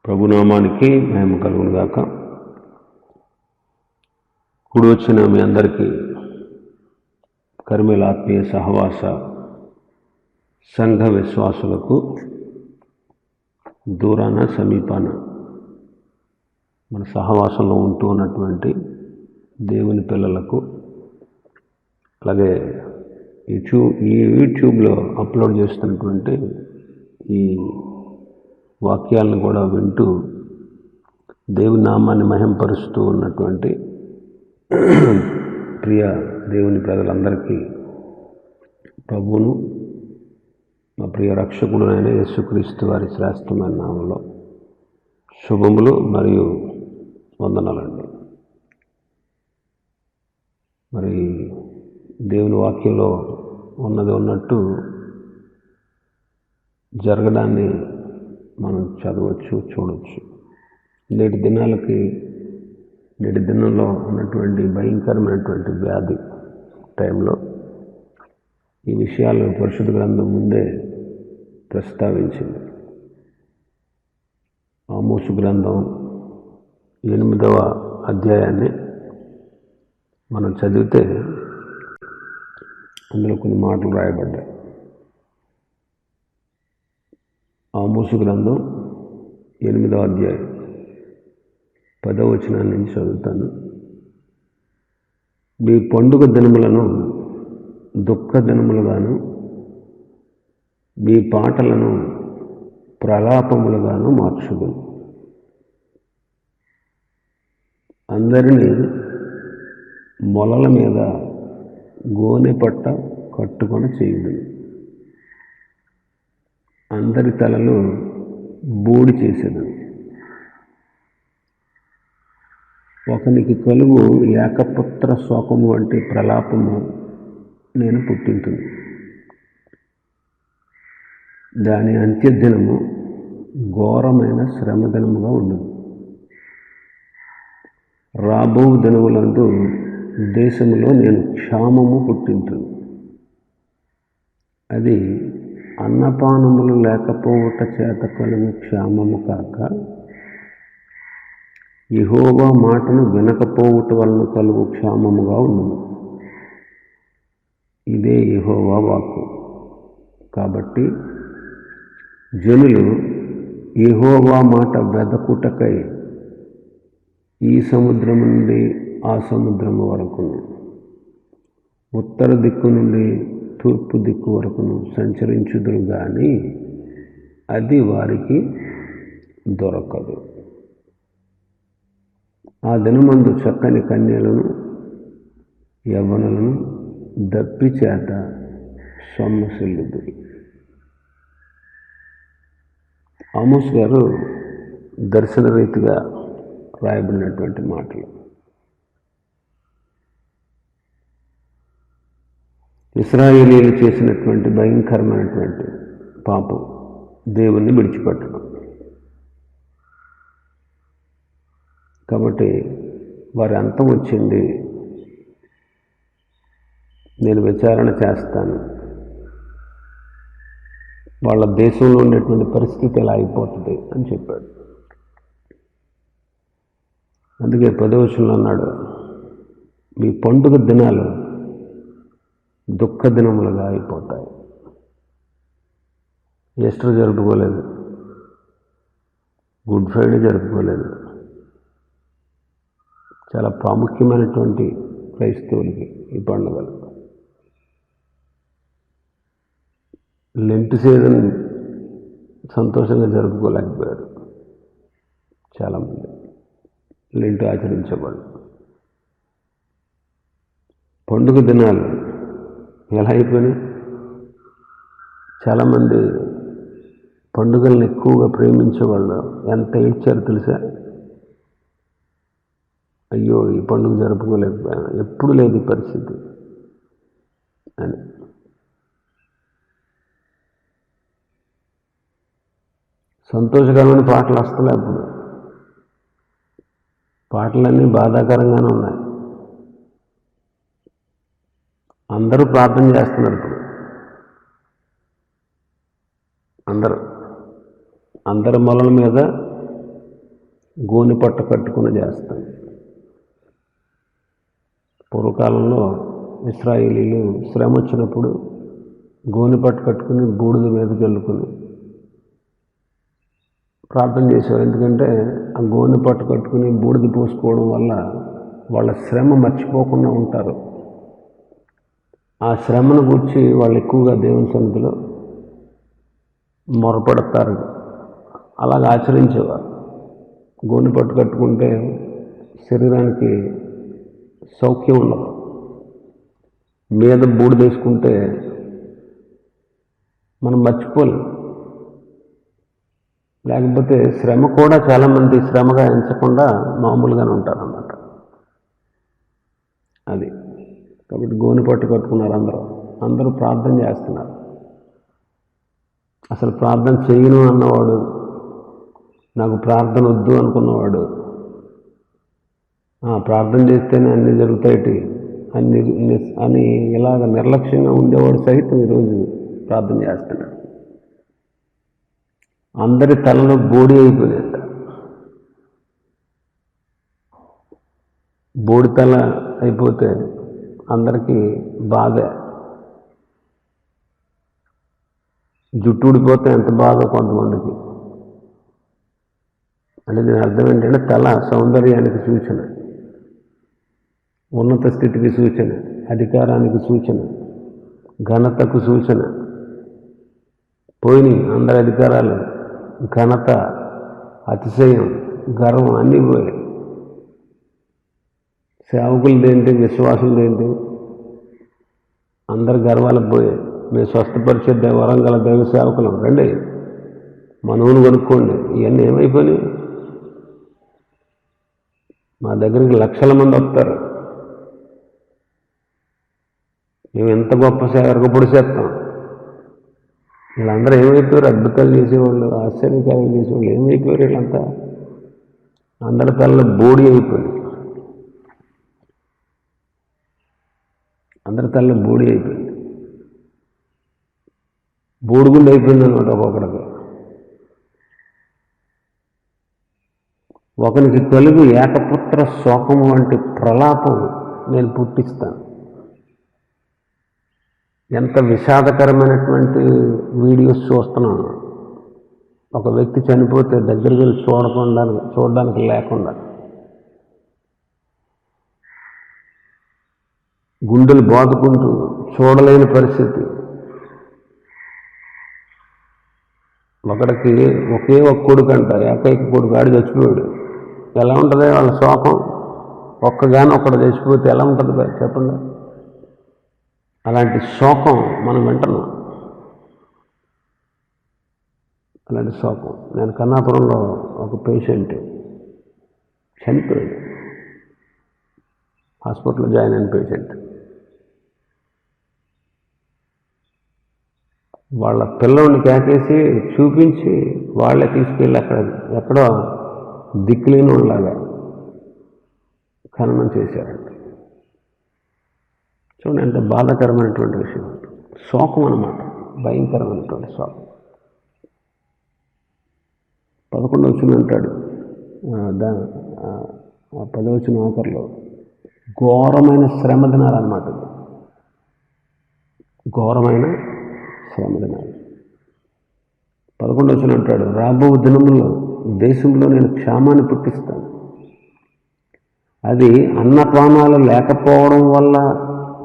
ప్రభునామానికి మహిమ కలుగును గాక. కూడి వచ్చిన మీ అందరికీ కర్మేల ఆత్మీయ సహవాస సంఘ విశ్వాసులకు దూరాన సమీపాన మన సహవాసంలో ఉంటూ ఉన్నటువంటి దేవుని పిల్లలకు, అలాగే ఈ యూట్యూబ్లో అప్లోడ్ చేస్తున్నటువంటి ఈ వాక్యాలను కూడా వింటూ దేవుని నామాన్ని మహింపరుస్తూ ఉన్నటువంటి ప్రియ దేవుని ప్రజలందరికీ ప్రభువును, మా ప్రియ రక్షకుడునైన యేసుక్రీస్తు వారి శ్రేష్టమైన నామంలో శుభములు మరియు వందనాలండి. మరి దేవుని వాక్యంలో ఉన్నది ఉన్నట్టు జరగడాన్ని మనం చదవచ్చు, చూడవచ్చు. నేటి దినంలో ఉన్నటువంటి భయంకరమైనటువంటి వ్యాధి టైంలో ఈ విషయాలు పరిశుద్ధ గ్రంథం ముందే ప్రస్తావించింది. ఆమోసు గ్రంథం 8వ అధ్యాయాన్ని మనం చదివితే అందులో కొన్ని మాటలు రాయబడ్డాయి. ఆమోసు గ్రంథం 8వ అధ్యాయం 10వ వచనం నుంచి చదువుతాను. మీ పండుగ దినములను దుఃఖ దినములుగాను, మీ పాటలను ప్రలాపములుగాను మార్చుదు. అందరినీ మొలల మీద గోనె పట్ట కట్టుకొని చేయుదు. అందరి తలలు బూడి చేసేది. ఒకనికి కలుగు ఏకపుత్ర శోకము వంటి ప్రలాపము నేను పుట్టించును. దాని అంత్యదినము ఘోరమైన శ్రమదినముగా ఉండదు. రాబో దినములందు దేశంలో నేను క్షామము పుట్టించును. అది అన్నపానములు లేకపోవుట చేత కలుగు క్షామము కాక, యెహోవా మాటను వినకపోవుట వలన కలుగు క్షామముగా ఉండును. ఇదే యెహోవా వాక్కు. కాబట్టి జనులు యెహోవా మాట వెదకుటకై ఈ సముద్రము నుండి ఆ సముద్రము వరకును, ఉత్తర దిక్కు నుండి తూర్పు దిక్కు వరకును సంచరించుదురు గాని అది వారికి దొరకదు. ఆ దినమందు చక్కని కన్యలను యవ్వనులను దప్పి చేత సొమ్మసిల్లుదురు. ఆమోస్ గారు దర్శన రీతిగా రాయబడినటువంటి మాటలు. ఇశ్రాయేలీయులు చేసినటువంటి భయంకరమైనటువంటి పాపం, దేవుణ్ణి విడిచిపెట్టడం. కాబట్టి వారి అంతం వచ్చింది, నేను విచారణ చేస్తాను, వాళ్ళ దేశంలో ఉండేటువంటి పరిస్థితి ఎలా అయిపోతుంది అని చెప్పాడు. అందుకే 10వ వచనంలో అన్నాడు, మీ పండుగ దినాలు దుఃఖ దినములుగా అయిపోతాయి. ఈస్టర్ జరుపుకోలేదు, గుడ్ ఫ్రైడే జరుపుకోలేదు. చాలా ప్రాముఖ్యమైనటువంటి క్రైస్తవులకి ఈ పండుగలు. లెంట్ సీజన్ సంతోషంగా జరుపుకోలేకపోయారు చాలామంది. లెంట్ ఆచరించేవాళ్ళు. పండుగ దినాలు ఎలా అయిపోయినాయి? చాలామంది పండుగలను ఎక్కువగా ప్రేమించేవాళ్ళు ఎంత ఏడ్చారు తెలుసా? అయ్యో, ఈ పండుగ జరుపుకోలేకపోయాను, ఎప్పుడు లేదు ఈ పరిస్థితి అని. సంతోషకరమైన పాటలు వస్తలే. అప్పుడు పాటలన్నీ బాధాకరంగానే ఉన్నాయి. అందరూ ప్రార్థన చేస్తున్నారు ఇప్పుడు. అందరూ అందరి మొలల మీద గోనె పట్ట కట్టుకుని చేస్తాం. పూర్వకాలంలో ఇశ్రాయేలీలు శ్రమ వచ్చినప్పుడు గోనె పట్ట కట్టుకుని బూడిద మీద చల్లుకుని ప్రార్థన చేసేవారు. ఎందుకంటే ఆ గోనె పట్ట కట్టుకుని బూడిద పోసుకోవడం వల్ల వాళ్ళ శ్రమ మర్చిపోకుండా ఉంటారు. ఆ శ్రమను గురించి వాళ్ళు ఎక్కువగా దేవుని సన్నిధిలో మొరపెడతారు. అలాగ ఆచరించేవారు. గోనె పట్టు కట్టుకుంటే శరీరానికి సౌఖ్యం ఉండదు. మీద బూడిదేసుకుంటే మనం మర్చిపోలేం. లేకపోతే శ్రమ కూడా చాలామంది శ్రమగా ఎంచకుండా మామూలుగానే ఉంటారన్నమాట. అది కాబట్టి గోనె పట్టు కట్టుకున్నారు. అందరూ ప్రార్థన చేస్తున్నారు. అసలు ప్రార్థన చేయను అన్నవాడు, నాకు ప్రార్థన వద్దు అనుకున్నవాడు, ప్రార్థన చేస్తేనే అన్నీ జరుగుతాయి అని ఇలాగ నిర్లక్ష్యంగా ఉండేవాడు సైతం ఈరోజు ప్రార్థన చేస్తున్నాడు. అందరి తలలో బోడి అయిపోయిందంట. బోడి తల అయిపోతే అందరికీ బాధ. జుట్టు ఊడిపోతే ఎంత బాధో కొంతమందికి. అంటే దీని అర్థం ఏంటంటే తల సౌందర్యానికి సూచన, ఉన్నత స్థితికి సూచన, అధికారానికి సూచన, ఘనతకు సూచన. పోయినాయి అందరి అధికారాలు, ఘనత, అతిశయం, గర్వం అన్నీ పోయాయి. సేవకులదేంటి, విశ్వాసులదేంటి, అందరి గర్వాలకు పోయాయి. మేము స్వస్థపరిచే వరం గల దైవ సేవకులం, రండి మనవును కొనుక్కోండి. ఇవన్నీ ఏమైపోయినాయి? మా దగ్గరికి లక్షల మంది వస్తారు. మేము ఎంత గొప్ప ఎరగపొడి చేస్తాం. వీళ్ళందరూ ఏమైపోయారు? అద్భుతాలు చేసేవాళ్ళు, ఆశ్చర్యకార్యాలు చేసేవాళ్ళు ఏమైపోయారు? వీళ్ళంతా అందరి తలలో బోడి అయిపోయింది. అందరి తలలో బోడి అయిపోయింది. బోడిగుండు అయిపోయింది అనమాట ఒక్కొక్కడికి. ఒకనికి కలుగు ఏకపుత్ర శోకము వంటి ప్రలాపం నేను పుట్టిస్తాను. ఎంత విషాదకరమైనటువంటి వీడియోస్ చూస్తున్నాను. ఒక వ్యక్తి చనిపోతే దగ్గరికి వెళ్ళి చూడడానికి లేకుండా గుండెలు బాదుకుంటూ చూడలేని పరిస్థితి. ఒకడికి ఒకే ఒక కొడుకు అంట, ఏకైక కొడుకు, ఆడి చచ్చిపోయాడు. ఎలా ఉంటుంది వాళ్ళ శోకం? ఒక్కడు చచ్చిపోతే ఎలా ఉంటుంది చెప్పండి? అలాంటి శోకం మనం వింటున్నాం. అలాంటి శోకం. నేను కన్నాపురంలో ఒక పేషెంట్ చనిపోయాడు. హాస్పిటల్లో జాయిన్ అయిన పేషెంట్. వాళ్ళ పిల్లల్ని కేకేసి చూపించి వాళ్ళే తీసుకెళ్ళి ఎక్కడో దిక్కులేని వాళ్ళలాగా ఖననం చేశారంట. చూడండి ఎంత బాధాకరమైనటువంటి విషయం. శోకం అన్నమాట, భయంకరమైనటువంటి శోకం. 11వ వచనం అంటాడు, 10వ వచనం ఆఖరిలో ఘోరమైన శ్రమ దినాలు అన్నమాట. ఘోరమైన శ్రమ దినాలు. 11వ వచనం అంటాడు, రాబో దినముల్లో దేశంలో నేను క్షామాన్ని పుట్టిస్తాను. అది అన్నపానాలు లేకపోవడం వల్ల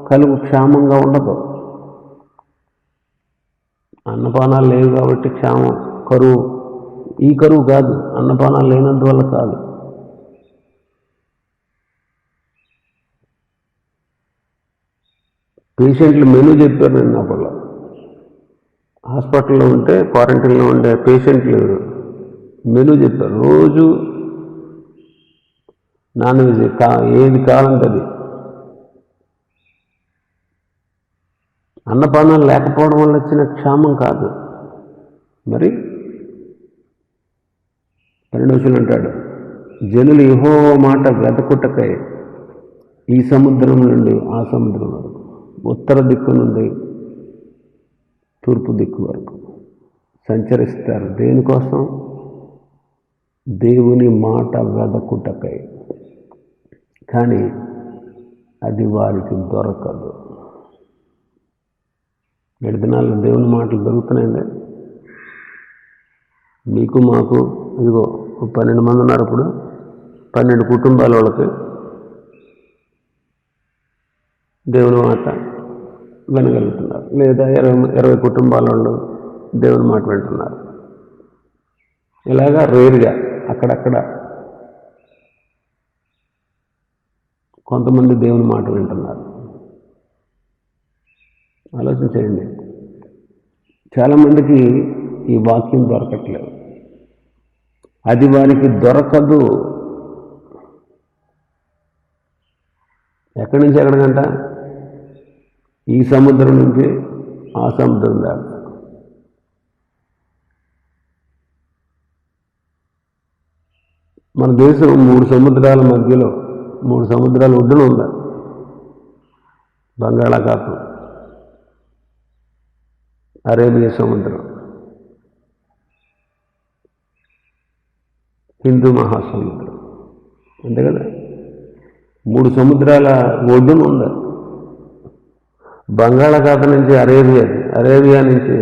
కలుగు క్షామంగా ఉండదు. అన్నపానాలు లేవు కాబట్టి క్షామం, కరువు. ఈ కరువు కాదు, అన్నపానాలు లేనందువల్ల కాదు. పేషెంట్లు మెనూ చెప్పారు. నేను అప్పట్లో హాస్పిటల్లో ఉంటే, క్వారంటైన్లో ఉండే పేషెంట్లు మెనూ చెప్పారు. రోజు నాన్ వెజ్ ఏది కావాలంటే అది. అన్నపానాలు లేకపోవడం వల్ల వచ్చిన క్షామం కాదు. మరి 12వ వచనం అంటాడు, జనులు యెహోవా మాట వెదకుటకై ఈ సముద్రం నుండి ఆ సముద్రం వరకు, ఉత్తర దిక్కు నుండి తూర్పు దిక్కు వరకు సంచరిస్తారు. దేనికోసం? దేవుని మాట వెదకుటకై, కానీ అది వారికి దొరకదు. 7 దినాల్లో దేవుని మాటలు దొరుకుతున్నాయండి మీకు మాకు. ఇదిగో 12 మంది ఉన్నారు. ఇప్పుడు 12 కుటుంబాల వాళ్ళకి దేవుని మాట వినగలుగుతున్నారు. లేదా 20 కుటుంబాల వాళ్ళు దేవుని మాట వింటున్నారు. ఇలాగా రేరుగా అక్కడక్కడ కొంతమంది దేవుని మాట వింటున్నారు. ఆలోచన చేయండి. చాలామందికి ఈ వాక్యం దొరకట్లేదు. అది వారికి దొరకదు. ఎక్కడి నుంచి ఎక్కడికంట? ఈ సముద్రం నుంచి ఆ సముద్రం దాకా. మన దేశం 3 సముద్రాల మధ్యలో, 3 సముద్రాల ఒడ్డున ఉంది. బంగాళాఖాతం, అరేబియా సముద్రం, హిందూ మహాసముద్రం, అంతే కదా. 3 సముద్రాల ఒడ్డున ఉంది. బంగాళాఖాతం నుంచి అరేబియా నుంచి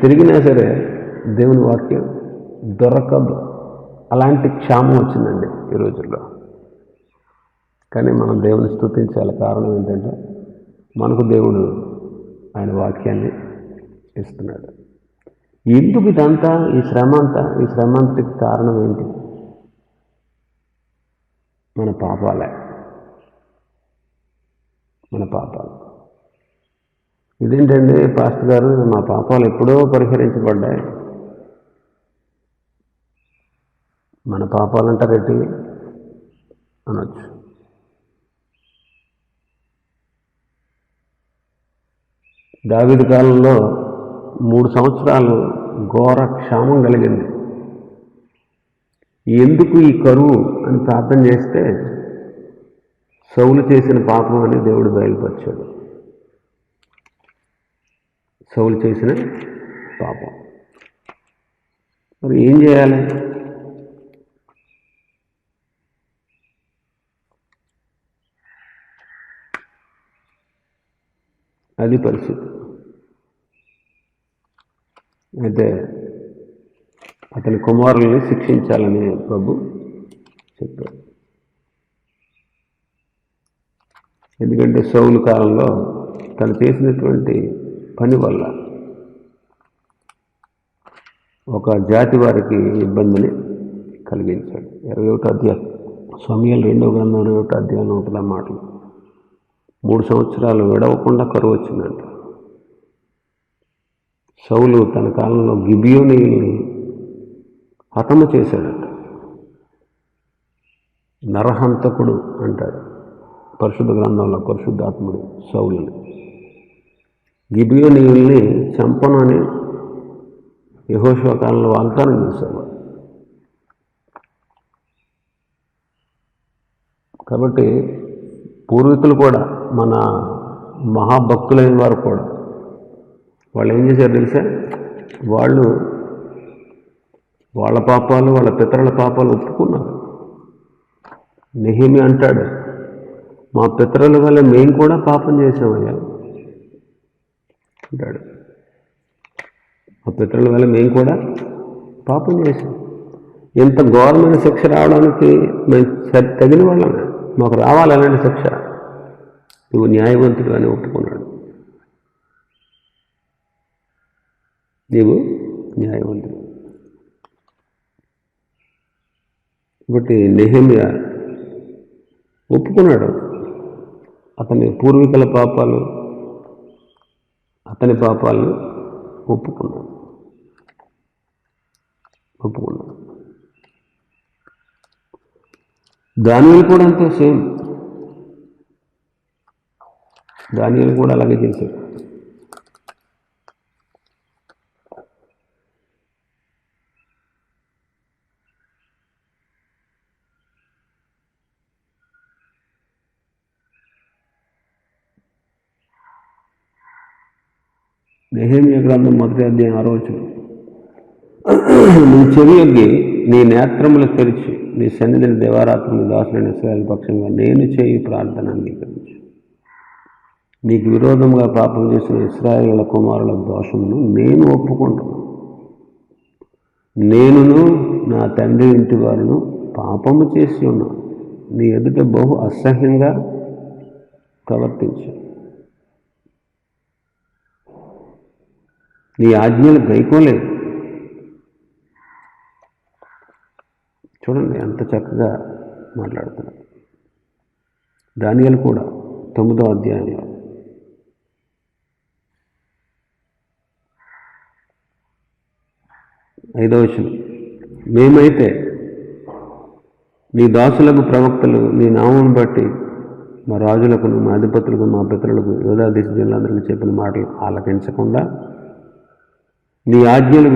తిరిగినా సరే దేవుని వాక్యం దొరకదు. అలాంటి క్షామం వచ్చిందండి ఈ రోజుల్లో. కానీ మనం దేవుని స్తుతించాలి. కారణం ఏంటంటే మనకు దేవుడు ఆయన వాక్యాన్ని ఇస్తున్నాడు. ఎందుకు ఇదంతా, ఈ శ్రమ అంతటికి కారణం ఏంటి? మన పాపాలే. ఇదేంటండి పాస్టర్ గారు, మా పాపాలు ఎప్పుడో పరిహరించబడ్డాయి. మన పాపాలంటారేంటి అనొచ్చు. దావీదు కాలంలో 3 సంవత్సరాలు ఘోర క్షామం కలిగింది. ఎందుకు ఈ కరువు అని ప్రార్థన చేస్తే సౌలు చేసిన పాపం అని దేవుడు బయలుపరిచాడు. సౌలు చేసిన పాపం. మరి ఏం చేయాలి? అది పరిస్థితి. అయితే అతని కుమారుల్ని శిక్షించాలని ప్రభు చెప్పాడు. ఎందుకంటే సౌలు కాలంలో తను చేసినటువంటి పని వల్ల ఒక జాతి వారికి ఇబ్బందిని కలిగించాడు. 21వ అధ్యాయం సమూయేలు 2వ గ్రంథం 21వ అధ్యాయం ఒకలా మాటలు. 3 సంవత్సరాలు విడవకుండా కరువు వచ్చిందంట. సౌలు తన కాలంలో గిబియోనీయుల్ని హతము చేశాడట. నరహంతకుడు అంటాడు పరిశుద్ధ గ్రంథంలో పరిశుద్ధాత్ముడు సౌలుని. గిబియోనీయుల్ని చంపను అని యెహోషువ కాలంలో వాగ్దానం చేశాడు. కాబట్టి పూర్వీకులు కూడా, మన మహాభక్తులైన వారు కూడా, వాళ్ళు ఏం చేశారు తెలుసా? వాళ్ళు వాళ్ళ పాపాలు, వాళ్ళ పితరుల పాపాలు ఒప్పుకున్నారు. నెహెమ్యా అంటాడు, మా పితరుల వల్ల మేము కూడా పాపం చేసామయ్యా అంటాడు. మా పితరుల వల్ల మేము కూడా పాపం చేసాం. ఎంత ఘోరమైన శిక్ష రావడానికి మేము తగిన వాళ్ళమే, మాకు రావాలి అలాంటి శిక్ష. నువ్వు న్యాయవంతుడు అని ఒప్పుకున్నాడు. నీవు న్యాయవంతుడు. కాబట్టి నెహెమ్యా ఒప్పుకున్నాడు. అతని పూర్వీకుల పాపాలు, అతని పాపాలను ఒప్పుకున్నాడు. దానియేలు కూడా అంతే, సేమ్. దానియేలు కూడా అలాగే చేశాడు. నెహెమ్యా గ్రంథం 1వ అధ్యాయం 6వ వచనం. నీ చెవి యొగ్గి నీ నేత్రములు తెరిచి నీ సన్నిధిని దేవారాత్రులు దాసులైన ఇశ్రాయేలు పక్షంగా నేను చేయి ప్రార్థన అంగీకరించు. నీకు విరోధంగా పాపం చేసిన ఇశ్రాయేలు కుమారుల దోషమును నేను ఒప్పుకుంటున్నాను. నేనును నా తండ్రి ఇంటి వారును పాపము చేసి ఉన్నాను. నీ ఎదుట బహు అసహ్యంగా ప్రవర్తించు. నీ ఆజ్ఞలు గైకోలేదు. చూడండి ఎంత చక్కగా మాట్లాడుతున్నాడు. దానియేలు కూడా 9వ అధ్యాయంలో 5వ వచనం, మేమైతే నీ దాసులకు ప్రవక్తలు నీ నామం బట్టి మా రాజులకు మా అధిపతులకు మా పితరులకు యోధా దేశ జనులందరికీ చెప్పిన మాటలు ఆలకించకుండా నీ ఆజ్ఞలు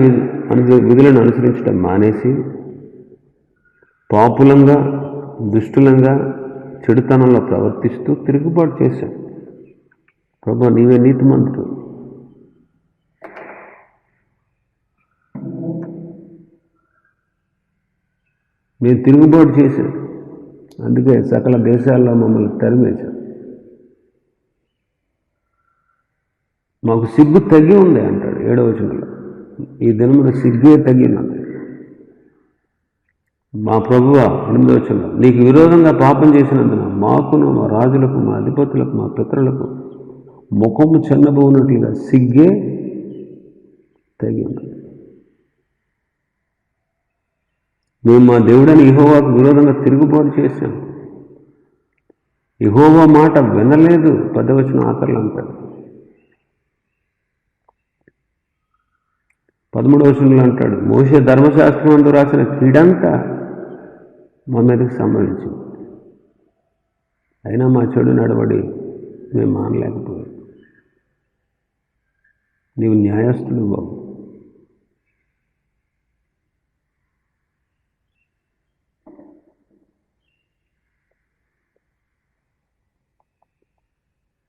విధులను అనుసరించడం మానేసి పాపులంగా దుష్టులంగా చెడుతనంలో ప్రవర్తిస్తూ తిరుగుబాటు చేశాం. ప్రభు నీవే నీతిమంతుడు. మేము తిరుగుబాటు చేశాం, అందుకే సకల దేశాల్లో మమ్మల్ని తరిమేశాం. మాకు సిగ్గు తగ్గి ఉంది అంటాడు 7వ వచనంలో. ఈ దినమున సిగ్గే తగ్గినది. మా ప్రభువ 8వ వచనంలో, నీకు విరోధంగా పాపం చేసినందున మాకును మా రాజులకు మా అధిపతులకు మా పితరులకు ముఖము చెన్నబోనట్లుగా సిగ్గే తగ్గి ఉన్నది. మేము మా దేవుడని యెహోవాకు విరోధంగా తిరుగుబాటు చేశాం. యెహోవా మాట వినలేదు. 10వ వచనం ఆఖరిలో అంటాడు. 13వ వచనంలో అంటాడు, మోషే ధర్మశాస్త్రం అందు రాసిన కీడంతా మా మీదకి సంభవించింది. అయినా మా చెడు నడవడి మేము మానలేకపోయాం. నీవు న్యాయస్థుడు బాబు.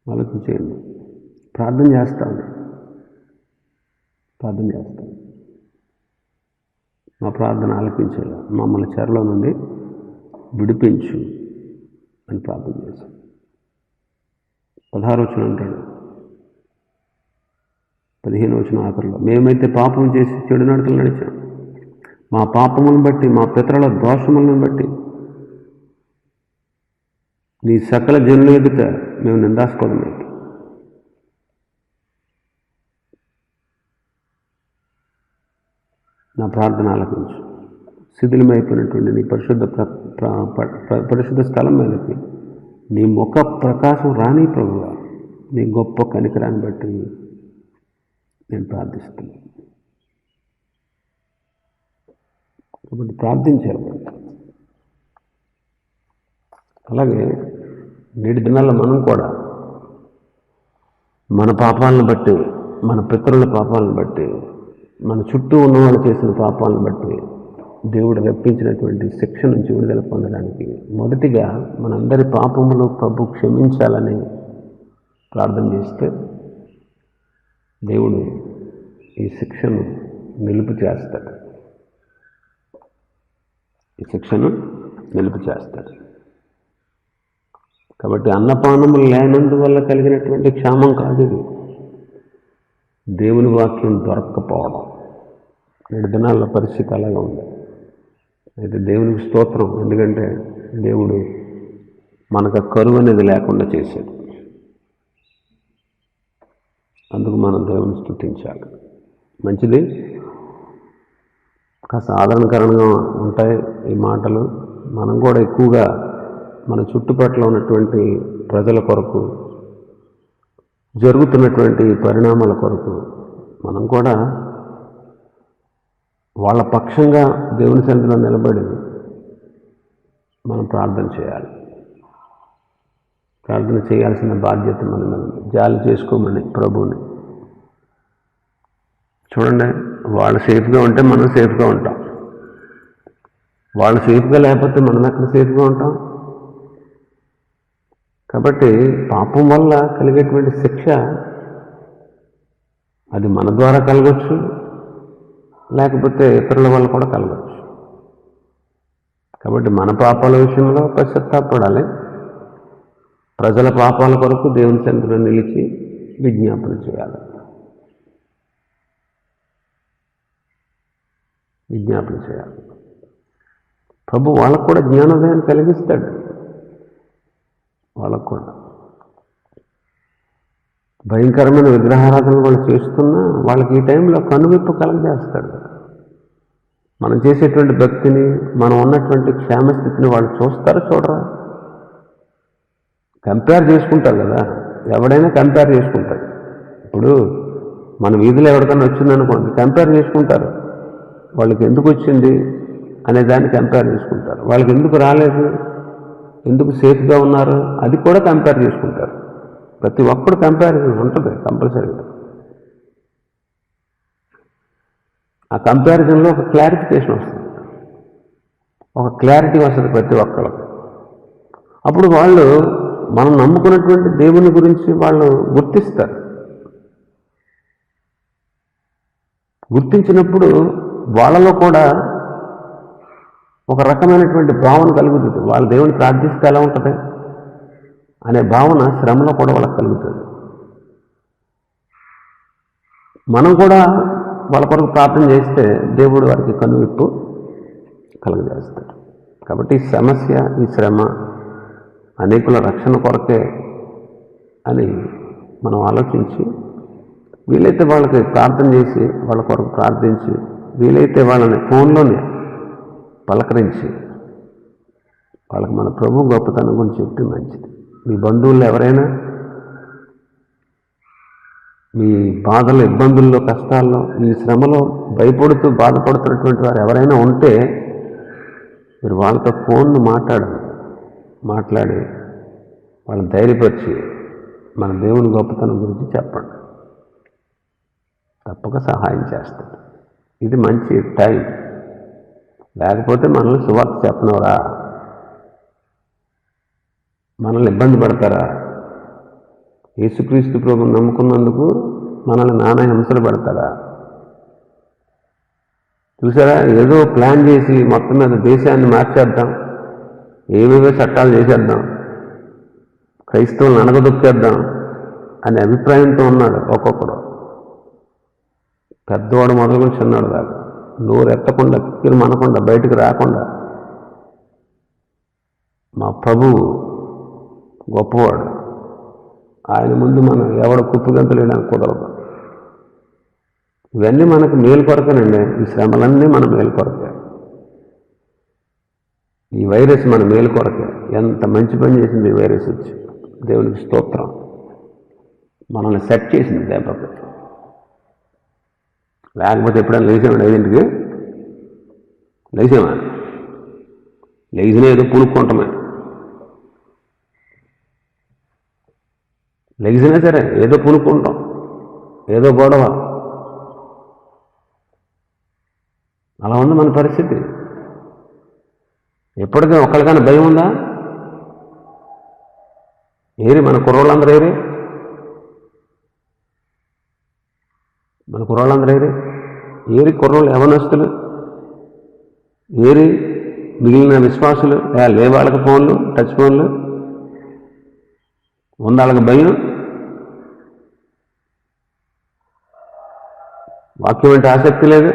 ఆలోచించేయండి. ప్రార్థన చేస్తాను. మా ప్రార్థన ఆలకించేలా మమ్మల్ని చెరలో నుండి విడిపించు అని ప్రార్థన చేశాం. 16వ వచనం అంటాడు, 15వ వచనం ఆఖరిలో, మేమైతే పాపం చేసి చెడు నడతలు నడిచాం. మా పాపములను బట్టి మా పితరుల దోషములను బట్టి నీ సకల జనుల ఎదుట మేము నిందాస్పదమైతే. నా ప్రార్థన ఆలకించు. శిథిలమైపోయినటువంటి నీ పరిశుద్ధ స్థలం మీదకి నీ ముఖ ప్రకాశం రాని ప్రభువా, నీ గొప్ప కనికరాన్ని బట్టి నేను ప్రార్థిస్తున్నాను. కాబట్టి ప్రార్థించారు. అలాగే నేటి దినాల్లో మనం కూడా మన పాపాలను బట్టి, మన పితరుల పాపాలను బట్టి, మన చుట్టూ ఉన్నవాళ్ళు చేసిన పాపాలను బట్టి దేవుడు రప్పించినటువంటి శిక్ష నుంచి విడుదల పొందడానికి మొదటిగా మనందరి పాపములు ప్రభు క్షమించాలని ప్రార్థన చేస్తే దేవుడు ఈ శిక్షను నిలుపు చేస్తాడు. కాబట్టి అన్నపానములు లేనందువల్ల కలిగినటువంటి క్షేమం కాదు ఇది. దేవుని వాక్యం దొరక్కపోవడం. నేటి దినాల్లో పరిస్థితి అలాగే ఉంది. అయితే దేవునికి స్తోత్రం, ఎందుకంటే దేవుడు మనకు కరువు అనేది లేకుండా చేశాడు. అందుకు మనం దేవుని స్తుతించాలి. మంచిది. కాస్త ఆదరణకరంగా ఉంటాయి ఈ మాటలు. మనం కూడా ఎక్కువగా మన చుట్టుపక్కల ఉన్నటువంటి ప్రజల కొరకు, జరుగుతున్నటువంటి పరిణామాల కొరకు మనం కూడా వాళ్ళ పక్షంగా దేవుని సన్నిధిలో నిలబడి మనం ప్రార్థన చేయాలి. ప్రార్థన చేయాల్సిన బాధ్యత మన మీద ఉంది. జాలి చేసుకోమని ప్రభువుని. చూడండి, వాళ్ళు సేఫ్గా ఉంటే మనం సేఫ్గా ఉంటాం. వాళ్ళు సేఫ్గా లేకపోతే మనం ఎక్కడ సేఫ్గా ఉంటాం? కాబట్టి పాపం వల్ల కలిగేటువంటి శిక్ష అది మన ద్వారా కలగచ్చు, లేకపోతే ఇతరుల వల్ల కూడా కలగచ్చు. కాబట్టి మన పాపాల విషయంలో పశ్చాత్తాపడాలి, ప్రజల పాపాల కొరకు దేవుని సన్నిధిలో నిలిచి విజ్ఞాపన చేయాలి. ప్రభు వాళ్ళకు కూడా జ్ఞానోదయాన్ని కలిగిస్తాడు. వాళ్ళకు కూడా భయంకరమైన విగ్రహారాధన వాళ్ళు చేస్తున్నా వాళ్ళకి ఈ టైంలో కనువిప్పు కలగజేస్తాడు. మనం చేసేటువంటి భక్తిని, మనం ఉన్నటువంటి క్షేమస్థితిని వాళ్ళు చూస్తారా చూడరా? కంపేర్ చేసుకుంటారు కదా, ఎవడైనా కంపేర్ చేసుకుంటాడు. ఇప్పుడు మన వీధిలో ఎవరికైనా వచ్చిందనుకోండి, కంపేర్ చేసుకుంటారు. వాళ్ళకి ఎందుకు వచ్చింది అనే దాన్ని కంపేర్ చేసుకుంటారు. వాళ్ళకి ఎందుకు రాలేదు, ఎందుకు సేఫ్గా ఉన్నారు, అది కూడా కంపేర్ చేసుకుంటారు. ప్రతి ఒక్కడు కంపారిజన్ ఉంటుంది కంపల్సరీగా. ఆ కంపారిజన్లో ఒక క్లారిఫికేషన్ వస్తుంది, ఒక క్లారిటీ వస్తుంది ప్రతి ఒక్కరికి. అప్పుడు వాళ్ళు మనం నమ్ముకున్నటువంటి దేవుని గురించి వాళ్ళు గుర్తిస్తారు. గుర్తించినప్పుడు వాళ్ళలో కూడా ఒక రకమైనటువంటి భావన కలుగుతుంది. వాళ్ళ దేవుని ప్రార్థిస్తే ఎలా ఉంటుంది అనే భావన శ్రమలో కూడా వాళ్ళకి కలుగుతుంది. మనం కూడా వాళ్ళ కొరకు ప్రార్థన చేస్తే దేవుడు వారికి కనువిప్పు కలుగజేస్తాడు. కాబట్టి ఈ సమస్య, ఈ శ్రమ అనేకుల రక్షణ కొరకే అని మనం ఆలోచించి, వీలైతే వాళ్ళకి ప్రార్థన చేసి, వాళ్ళ కొరకు ప్రార్థించి, వీలైతే వాళ్ళని ఫోన్లోనే పలకరించి వాళ్ళకి మన ప్రభు గొప్పతనం గురించి చెప్తే మంచిది. మీ బంధువుల్లో ఎవరైనా మీ బాధలు, ఇబ్బందుల్లో, కష్టాల్లో, ఈ శ్రమలో భయపడుతూ బాధపడుతున్నటువంటి వారు ఎవరైనా ఉంటే మీరు వాళ్ళతో ఫోన్ను మాట్లాడి వాళ్ళని ధైర్యపరిచి మన దేవుని గొప్పతనం గురించి చెప్పండి. తప్పక సహాయం చేస్తాడు. ఇది మంచి టైం. లేకపోతే మనల్ని సువార్త చెప్పనవరా, మనల్ని ఇబ్బంది పడతారా? యేసుక్రీస్తు ప్రభువుని నమ్ముకున్నందుకు మనల్ని నానా హింసలు పెడతారా? చూసారా, ఏదో ప్లాన్ చేసి మొత్తం మీద దేశాన్ని మార్చేద్దాం, ఏవేవో చట్టాలు చేసేద్దాం, క్రైస్తవులను అనగదొక్కేద్దాం అనే అభిప్రాయంతో ఉన్నాడు ఒక్కొక్కడు. పెద్దవాడు మొదలుకొని చిన్నవాడు దాకా నోరు ఎత్తకుండా, కిక్కిరి మనకుండా, బయటికి రాకుండా. మా ప్రభువు గొప్పవాడు, ఆయన ముందు మనం ఎవడ కుప్పిగంతులు వేయడానికి కుదరదు. ఇవన్నీ మనకు మేలు కొరకేనండి. ఈ శ్రమలన్నీ మన మేలు కొరకే. ఈ వైరస్ మన మేలు కొరకే. ఎంత మంచి పని చేసింది ఈ వైరస్ వచ్చి, దేవునికి స్తోత్రం. మనల్ని సెట్ చేసింది దెబ్బకి. లేకపోతే ఎప్పుడైనా లేచామండి 5ంటికి? లేచామా? లేచినా ఏదో పులుక్కుంటామే. లెగిసినా సరే ఏదో పునుక్కుంటాం, ఏదో గొడవ. అలా ఉంది మన పరిస్థితి. ఎప్పటికీ ఒక్కరికైనా భయం ఉందా? ఏరి మన కుర్రోళ్ళందరూ ఏరి, మన కుర్రోళ్ళందరూ ఏరి కుర్రోళ్ళు యవనస్తులు ఏరి, మిగిలిన విశ్వాసులు లేవాళ్ళకి ఫోన్లు, టచ్ ఫోన్లు ఉంది. వాళ్ళకి భయం. వాక్యం అంటే ఆసక్తి లేదు.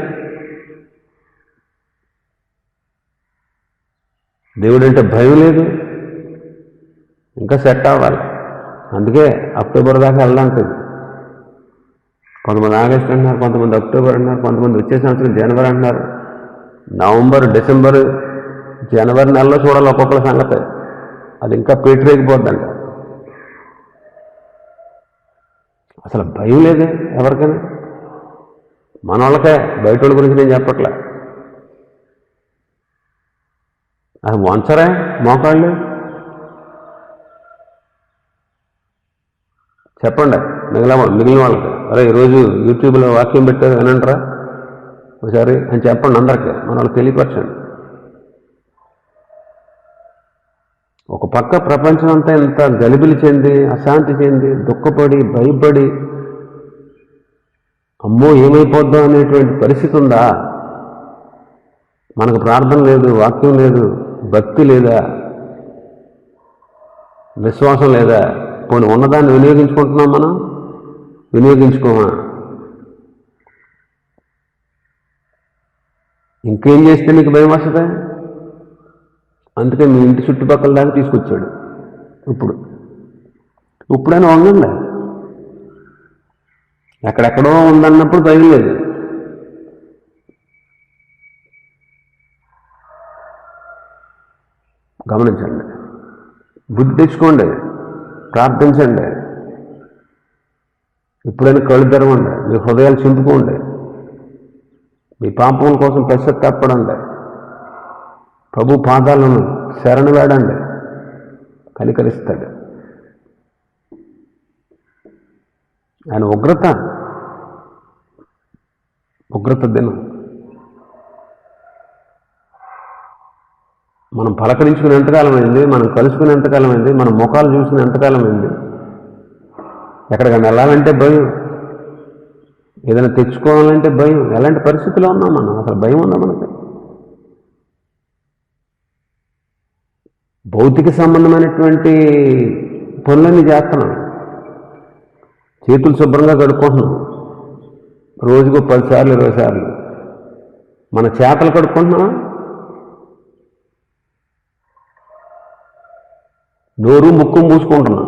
దేవుడు అంటే భయం లేదు. ఇంకా సెట్ అవ్వాలి. అందుకే అక్టోబర్ దాకా వెళ్ళాలంటుంది. కొంతమంది ఆగస్టు అంటున్నారు, కొంతమంది అక్టోబర్ అంటున్నారు, కొంతమంది వచ్చే సంవత్సరం జనవరి అంటున్నారు. నవంబర్, డిసెంబర్, జనవరి నెలలో చూడాలి ఒక్కొక్కరి సంగతి. అది ఇంకా పేటరేగిపోద్దంట. అసలు భయం లేదు ఎవరికైనా. మన వాళ్ళకే, బయట వాళ్ళ గురించి నేను చెప్పట్లే. అది వంచరా మోకాళ్ళు? చెప్పండి మిగిలిన వాళ్ళకి, అరే ఈరోజు యూట్యూబ్లో వాక్యం పెట్టారు వినంటారా ఒకసారి అని చెప్పండి అందరికీ. మన వాళ్ళకి తెలియపరచండి. ఒక పక్క ప్రపంచం అంతా ఎంత గలిబిలి చెంది, అశాంతి చెంది, దుఃఖపడి, భయపడి అమ్మో ఏమైపోద్దాం అనేటువంటి పరిస్థితి ఉందా? మనకు ప్రార్థన లేదు, వాక్యం లేదు, భక్తి లేదా, విశ్వాసం లేదా? పోనీ ఉన్నదాన్ని వినియోగించుకుంటున్నాం, మనం వినియోగించుకోమా? ఇంకేం చేస్తే నీకు భయం వస్తుందా? అందుకే మీ ఇంటి చుట్టుపక్కల దాకా తీసుకొచ్చాడు. ఇప్పుడైనా ఉందండి. ఎక్కడెక్కడో ఉందన్నప్పుడు భయం లేదు. గమనించండి, బుద్ధి తెచ్చుకోండి, ప్రార్థించండి. ఇప్పుడైనా కళ్ళు తెరవండి, మీ హృదయాలు చింపుకోండి, మీ పాపముల కోసం పశ్చాత్తాపడండి, ప్రభు పాదాలను శరణు వేడండి, కనికరిస్తాడు. ఆయన ఉగ్రత దినం. మనం పలకరించుకుని ఎంతకాలమైంది, మనం కలుసుకుని ఎంతకాలమైంది, మన ముఖాలు చూసుకుని ఎంతకాలమైంది. ఎక్కడికైనా వెళ్ళాలంటే భయం, ఏదైనా తెచ్చుకోవాలంటే భయం. ఎలాంటి పరిస్థితిలో ఉన్నాం మనం? అసలు భయం ఉందా మనకి? భౌతిక సంబంధమైనటువంటి పనులన్నీ చేస్తున్నాం, చేతులు శుభ్రంగా కడుక్కుంటున్నాం, రోజుకు 10 సార్లు 20 సార్లు. మన చేతలు కడుక్కుంటున్నామా? నోరు ముక్కు మూసుకుంటున్నాం.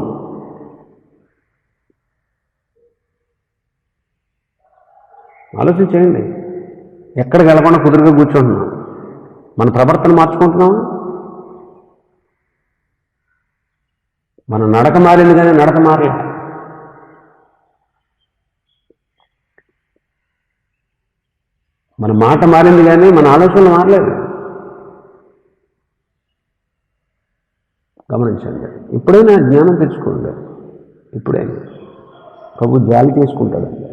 ఆలోచించేయండి. ఎక్కడికి వెళ్ళకుండా కుదురుగా కూర్చుంటున్నాం. మన ప్రవర్తన మార్చుకుంటున్నామా? మన నడక మారింది కానీ నడక మారలే. మన మాట మారింది కానీ మన ఆలోచనలు మారలేదు. గమనించండి. ఇప్పుడైనా జ్ఞానం తెచ్చుకోండి. ఇప్పుడైనా ప్రభు జాలి చేసుకుంటాడండి.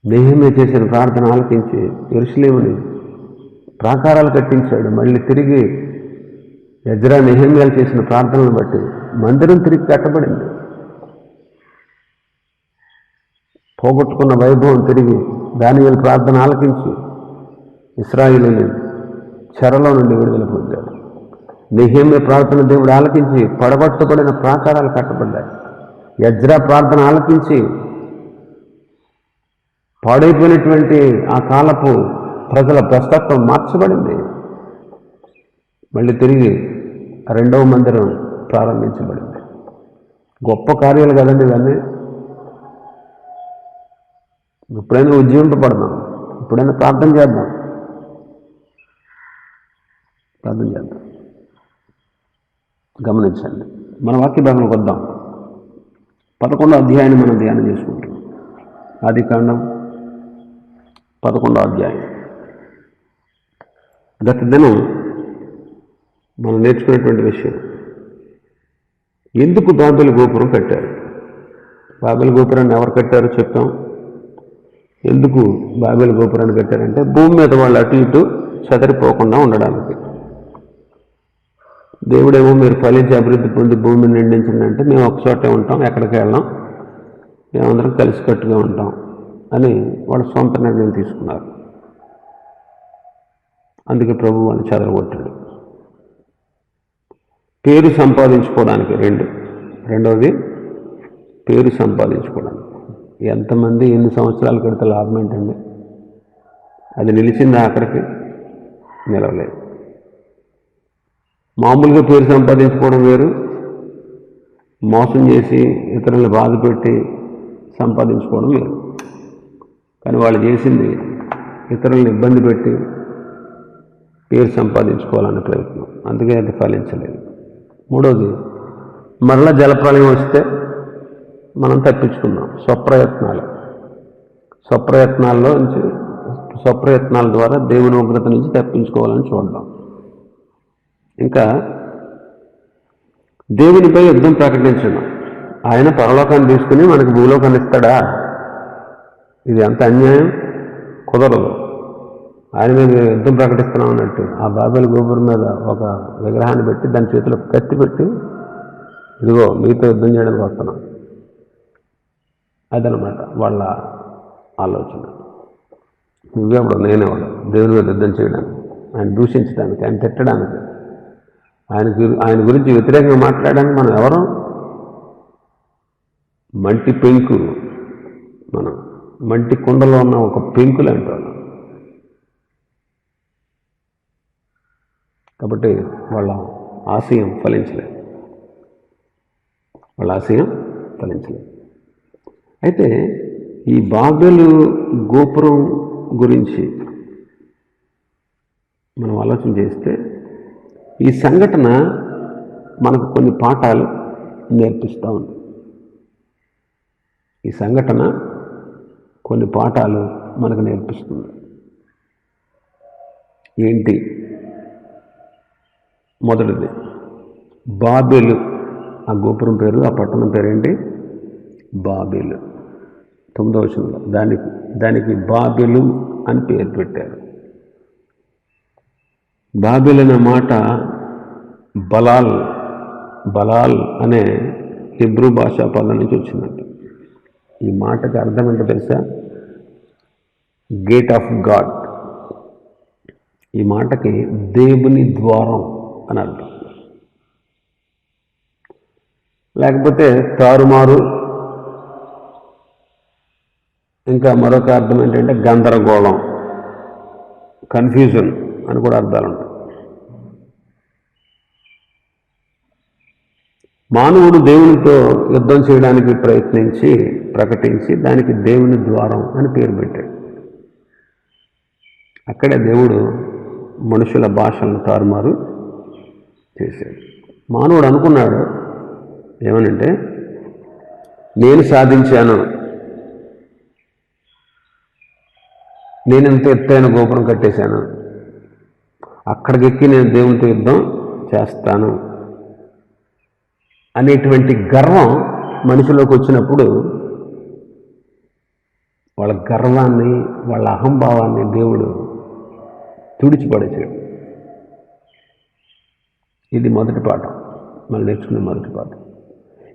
నెహెమ్యా చేసిన ప్రార్థన ఆలకించి యెరూషలేముని ప్రాకారాలు కట్టించాడు. మళ్ళీ తిరిగి ఎజ్రా నెహెమ్యాలు చేసిన ప్రార్థనలను బట్టి మందిరం తిరిగి కట్టబడింది. పోగొట్టుకున్న వైభవం తిరిగి దానియేలు ప్రార్థన ఆలకించి ఇశ్రాయేలుని చెరలో నుండి విడుదల పొందాడు. నెహెమ్యా ప్రార్థన దేవుడు ఆలకించి పడగొట్టబడిన ప్రాకారాలు కట్టబడ్డాయి. ఎజ్రా ప్రార్థన ఆలకించి పాడైపోయినటువంటి ఆ కాలపు ప్రజల భ్రష్టత్వం మార్చబడింది. మళ్ళీ తిరిగి 2వ మందిరం ప్రారంభించబడింది. గొప్ప కార్యాలు కదండి ఇవన్నీ. ఇప్పుడైనా ఉజ్జీవింపబడదాం, ఇప్పుడైనా ప్రార్థన చేద్దాం. గమనించండి. మన వాక్య భాగంలోకి వద్దాం. 11వ అధ్యాయాన్ని మనం ధ్యానం చేసుకుంటాం. ఆదికాండం 11వ అధ్యాయం. గత దినం మనం నేర్చుకునేటువంటి విషయం, ఎందుకు బాబెలు గోపురం కట్టారు? బాబెలు గోపురాన్ని ఎవరు కట్టారో చెప్తాం. ఎందుకు బాబెలు గోపురాన్ని కట్టారంటే భూమి మీద వాళ్ళు అటు ఇటు చెదరిపోకుండా ఉండడానికి. దేవుడేమో మీరు ఫలించి అభివృద్ధి పొంది భూమిని నిండించండి అంటే మేము ఒక చోటే ఉంటాం, ఎక్కడికి వెళ్ళాం, మేమందరం కలిసికట్టుగా ఉంటాం అని వాళ్ళ సొంత నిర్ణయం తీసుకున్నారు. అందుకే ప్రభు వాళ్ళని చెదరగొట్టాడు. పేరు సంపాదించుకోవడానికి. రెండవది పేరు సంపాదించుకోవడానికి. ఎంతమంది ఎన్ని సంవత్సరాల క్రితం లాభం ఏంటండి? అది నిలిచిందా? అక్కడికి నిలవలేదు. మామూలుగా పేరు సంపాదించుకోవడం వేరు, మోసం చేసి ఇతరులను బాధపెట్టి సంపాదించుకోవడం వేరు. కానీ వాళ్ళు చేసింది ఇతరులను ఇబ్బంది పెట్టి పేరు సంపాదించుకోవాలనే ప్రయత్నం. అందుకే అది ఫలించలేదు. మూడవది, మరలా జలప్రలయం వస్తే మనం తప్పించుకున్నాం. స్వప్రయత్నాల ద్వారా దేవుని ఉగ్రత నుంచి తప్పించుకోవాలని చూడడం. ఇంకా దేవునిపై యుద్ధం ప్రకటించడం. ఆయన పరలోకాన్ని తీసుకుని మనకు భూలోకాన్ని ఇస్తాడా? ఇది అంత అన్యాయం, కుదరదు. ఆయన మీద యుద్ధం ప్రకటిస్తున్నాం అన్నట్టు ఆ బాబెలు గోపురం మీద ఒక విగ్రహాన్ని పెట్టి దాని చేతిలో కత్తి పెట్టి, ఇదిగో మీతో యుద్ధం చేయడానికి వస్తున్నాం. అదనమాట వాళ్ళ ఆలోచన. నువ్వెవడు, నేనెవడు దేవుని మీద యుద్ధం చేయడానికి, ఆయన దూషించడానికి, ఆయన తిట్టడానికి, ఆయన గురించి వ్యతిరేకంగా మాట్లాడడానికి మనం ఎవరు? మంటి పెంకు. మనం మంటి కుండలో ఉన్న ఒక పెంకు లాంటి వాళ్ళు. కాబట్టి వాళ్ళ ఆశయం ఫలించలేదు. అయితే ఈ బాబెలు గోపురం గురించి మనం ఆలోచన చేస్తే ఈ సంఘటన మనకు కొన్ని పాఠాలు నేర్పిస్తూ ఉంది. ఈ సంఘటన కొన్ని పాఠాలు మనకు నేర్పిస్తుంది. ఏంటి? మొదటిది, బాబెలు. ఆ గోపురం పేరు, ఆ పట్టణం పేరేంటి? బాబెలు. 9వ వచనంలో దానికి బాబెలు అని పేరు పెట్టారు. బాబెల్ అనే మాట బలాల్ అనే హిబ్రూ భాషా పదం నుంచి వచ్చిందంట. ఈ మాటకి అర్థం ఏంటో తెలుసా? Gate of God. ఈ మాటకి దేవుని ద్వారం అని అర్థం. లేకపోతే తారుమారు. ఇంకా మరొక అర్థం ఏంటంటే గందరగోళం, కన్ఫ్యూజన్ అని కూడా అర్థాలు ఉంటాయి. మానవుడు దేవునితో యుద్ధం చేయడానికి ప్రకటించి దానికి దేవుని ద్వారం అని పేరు పెట్టాడు. అక్కడే దేవుడు మనుషుల భాషలను తారుమారు చేశాడు. మానవుడు అనుకున్నాడు ఏమనంటే, నేను సాధించాను, నేను ఎంత ఎత్తైన గోపురం కట్టేశాను, అక్కడికెక్కి నేను దేవునితో యుద్ధం చేస్తాను అనేటువంటి గర్వం మనిషిలోకి వచ్చినప్పుడు వాళ్ళ గర్వాన్ని, వాళ్ళ అహంభావాన్ని దేవుడు తుడిచిపడేశాడు. ఇది మొదటి పాఠం, మనం నేర్చుకునే మొదటి పాఠం.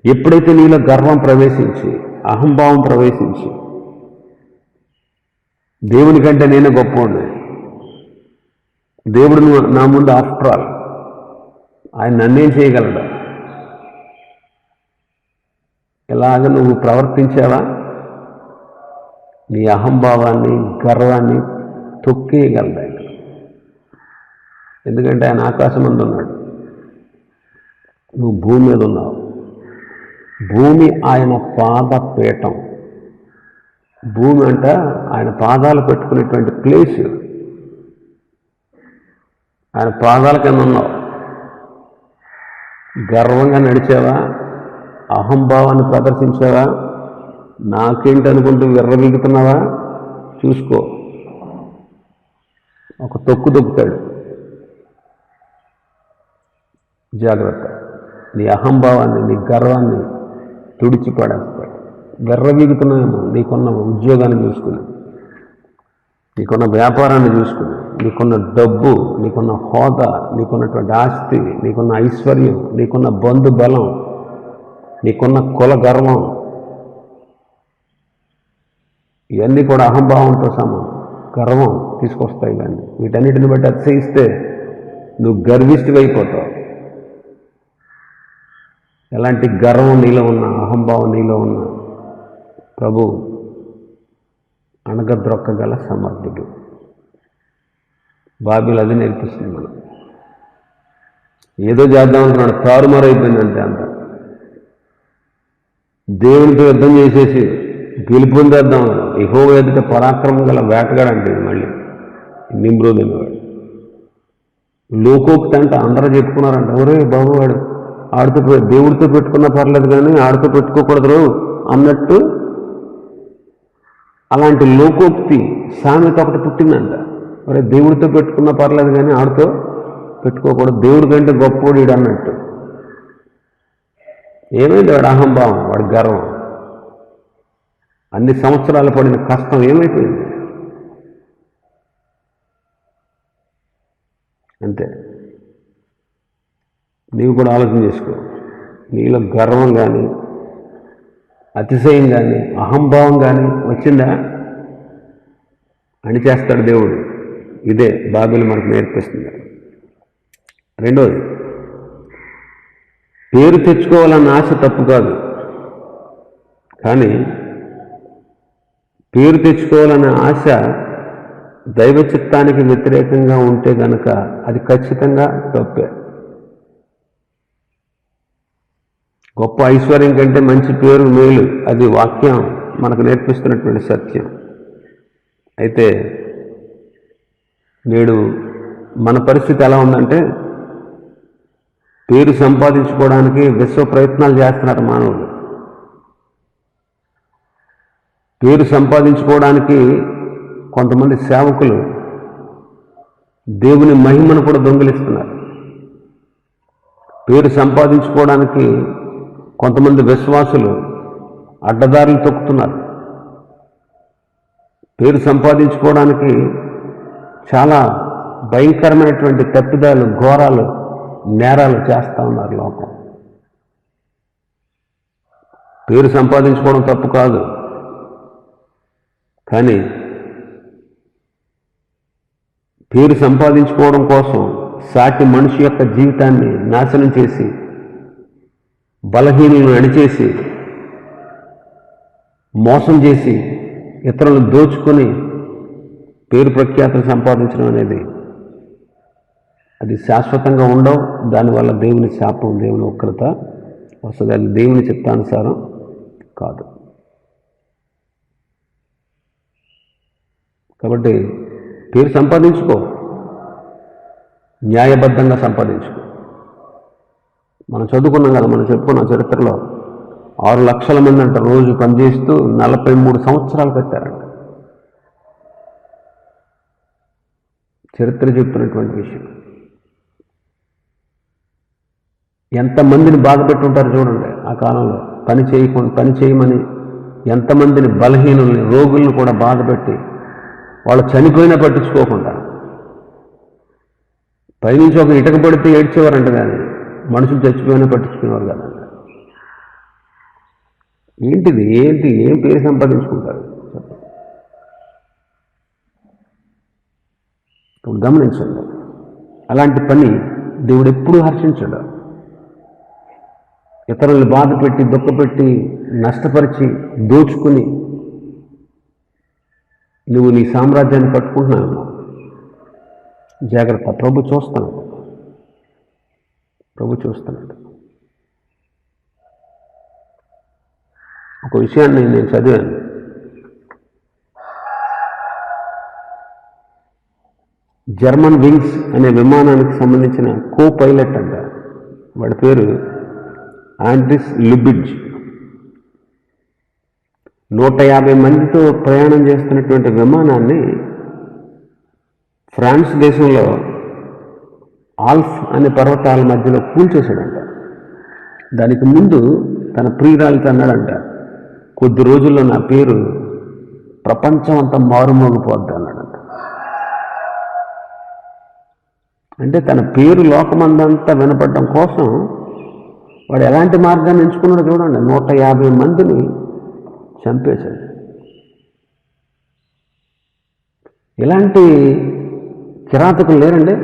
ఎప్పుడైతే నీలో గర్వం ప్రవేశించి, అహంభావం ప్రవేశించి, దేవుని కంటే నేనే గొప్పవాడిని, దేవుడు నా ముందు ఆఫ్టర్ ఆల్, ఆయన నన్నేం చేయగలడా, ఎలాగ నువ్వు ప్రవర్తించావా, నీ అహంభావాన్ని, గర్వాన్ని తొక్కేయగలడా ఆయన. ఎందుకంటే ఆయన ఆకాశం అందు ఉన్నాడు, నువ్వు భూమి మీద ఉన్నావు. భూమి ఆయన పాదపీఠం. భూమి అంట ఆయన పాదాలు పెట్టుకునేటువంటి ప్లేస్. ఆయన పాదాల కింద ఉన్నావు. గర్వంగా నడిచావా, అహంభావాన్ని ప్రదర్శించావా, నాకేంటి అనుకుంటూ విర్రవీగుతున్నావా, చూసుకో, ఒక తొక్కు దొక్కుతాడు. జాగ్రత్త. నీ అహంభావాన్ని, నీ గర్వాన్ని తుడిచిపడేస్తాడు. విర్రవీగుతున్నాయేమో నీకున్న ఉద్యోగాన్ని చూసుకుని, నీకున్న వ్యాపారాన్ని చూసుకుని, నీకున్న డబ్బు, నీకున్న హోదా, నీకున్నటువంటి ఆస్తి, నీకున్న ఐశ్వర్యం, నీకున్న బంధు బలం, నీకున్న కుల గర్వం, ఇవన్నీ కూడా అహంభావంతో సమానం. గర్వం తీసుకొస్తాయి. ఇవన్నీ వీటన్నిటిని బట్టి అతిశయిస్తే నువ్వు గర్విష్ఠువైపోతావు. ఎలాంటి గర్వం నీలో ఉన్న, అహంభావం నీలో ఉన్న ప్రభు అణగద్రొక్కగల సమర్థుడు. బాబిల్ అది నేర్పిస్తుంది. మనం ఏదో చేద్దాం అనుకున్నాడు, తారుమారైపోయిందంటే అంత. దేవునితో యుద్ధం చేసేసి గెలుపొందేద్దాం. యెహోవా ఎదుట పరాక్రమం గల వేటగాడంటే మళ్ళీ నిమ్రోదు అనేవాడు. లోకోక్తి అంటే అందరూ చెప్పుకున్నారంట, ఒరే బాబు వాడు ఆడితో దేవుడితో పెట్టుకున్నా పర్లేదు కానీ ఆడితో పెట్టుకోకూడదు అన్నట్టు అలాంటి లోకోక్తి సామెత ఒకటి పుట్టిందంట. ఒరే దేవుడితో పెట్టుకున్నా పర్లేదు కానీ ఆడితో పెట్టుకోకూడదు, దేవుడి కంటే గొప్పోడు వీడు అన్నట్టు. ఏమైంది వాడి అహంభావం, వాడి గర్వం, అన్ని సంవత్సరాలు పడిన కష్టం ఏమైపోయింది? అంతే. నీవు కూడా ఆలోచన చేసుకో. నీలో గర్వం కానీ, అతిశయం కానీ అహంభావం కానీ వచ్చిందా అణిచేస్తాడు దేవుడు. ఇదే బైబిల్ మనకు నేర్పిస్తుంది. రెండోది, పేరు తెచ్చుకోవాలన్న ఆశ తప్పు కాదు, కానీ పేరు తెచ్చుకోవాలన్న ఆశ దైవ చిత్తానికి వ్యతిరేకంగా ఉంటే గనక అది ఖచ్చితంగా తప్పే. గొప్ప ఐశ్వర్యం కంటే మంచి పేరు మేలు, అది వాక్యం మనకు నేర్పిస్తున్నటువంటి సత్యం. అయితే నేడు మన పరిస్థితి ఎలా ఉందంటే, పేరు సంపాదించుకోవడానికి విశ్వ ప్రయత్నాలు చేస్తున్నారు మానవులు. పేరు సంపాదించుకోవడానికి కొంతమంది సేవకులు దేవుని మహిమను కూడా దొంగిలిస్తున్నారు. పేరు సంపాదించుకోవడానికి కొంతమంది విశ్వాసులు అడ్డదారులు తొక్కుతున్నారు. పేరు సంపాదించుకోవడానికి చాలా భయంకరమైనటువంటి తప్పిదాలు, ఘోరాలు, నేరాలు చేస్తూ ఉన్నారు లోకం. పేరు సంపాదించుకోవడం తప్పు కాదు, కానీ పేరు సంపాదించుకోవడం కోసం సాటి మనిషి యొక్క జీవితాన్ని నాశనం చేసి, బలహీనులను అణిచేసి, మోసం చేసి, ఇతరులను దోచుకొని పేరు ప్రఖ్యాతులు సంపాదించడం అనేది అది శాశ్వతంగా ఉండవు. దానివల్ల దేవుని శాపం, దేవుని ఉగ్రత వస్తుంది. అది దేవుని చిత్తానుసారం కాదు. కాబట్టి పేరు సంపాదించుకో, న్యాయబద్ధంగా సంపాదించుకో. మనం చదువుకున్నాం కదా, మనం చెప్పుకున్న చరిత్రలో 6 లక్షల మంది అంట రోజు పనిచేస్తూ 43 సంవత్సరాలు కట్టారంట. చరిత్ర చెప్తున్నటువంటి విషయం. ఎంతమందిని బాధపెట్టి ఉంటారు చూడండి. ఆ కాలంలో పని చేయమని ఎంతమందిని, బలహీనుల్ని, రోగుల్ని కూడా బాధపెట్టి వాళ్ళు చనిపోయినా పట్టించుకోకుండా, పైనుంచి ఒక ఇటుక పడితే ఏడ్చేవారంట, కానీ మనుషులు చచ్చిపోయినా పట్టించుకునేవారు కదండి. ఏం పేరు సంపాదించుకుంటారు? ఇప్పుడు గమనించండి, అలాంటి పని దేవుడు ఎప్పుడూ హర్షించడు. ఇతరులను బాధ పెట్టి, దుఃఖపెట్టి, నష్టపరిచి, దోచుకుని నువ్వు నీ సామ్రాజ్యాన్ని కట్టుకుంటున్నావు. జాగ్రత్త, ప్రభు చూస్తున్నాడు. ఒక విషయాన్ని నేను చదివాను. జర్మన్ వింగ్స్ అనే విమానానికి సంబంధించిన కో పైలట్ అంట, వాడి పేరు ఆండ్రిస్ లుబిడ్జ్. 150 మందితో ప్రయాణం చేస్తున్నటువంటి విమానాన్ని ఫ్రాన్స్ దేశంలో ఆల్ఫ్ అనే పర్వతాల మధ్యలో కూల్చేశాడంట. దానికి ముందు తన ప్రియురాలితో అన్నాడంట, కొద్ది రోజుల్లో నా పేరు ప్రపంచం అంతా మారుమోగిపోద్ది అన్నాడంట. అంటే తన పేరు లోకమందంతా వినపడడం కోసం వాడు ఎలాంటి మార్గాన్ని ఎంచుకున్నాడో చూడండి. 150 మందిని చంపేశాడు. ఇలాంటి కిరాతకులు లేరండి.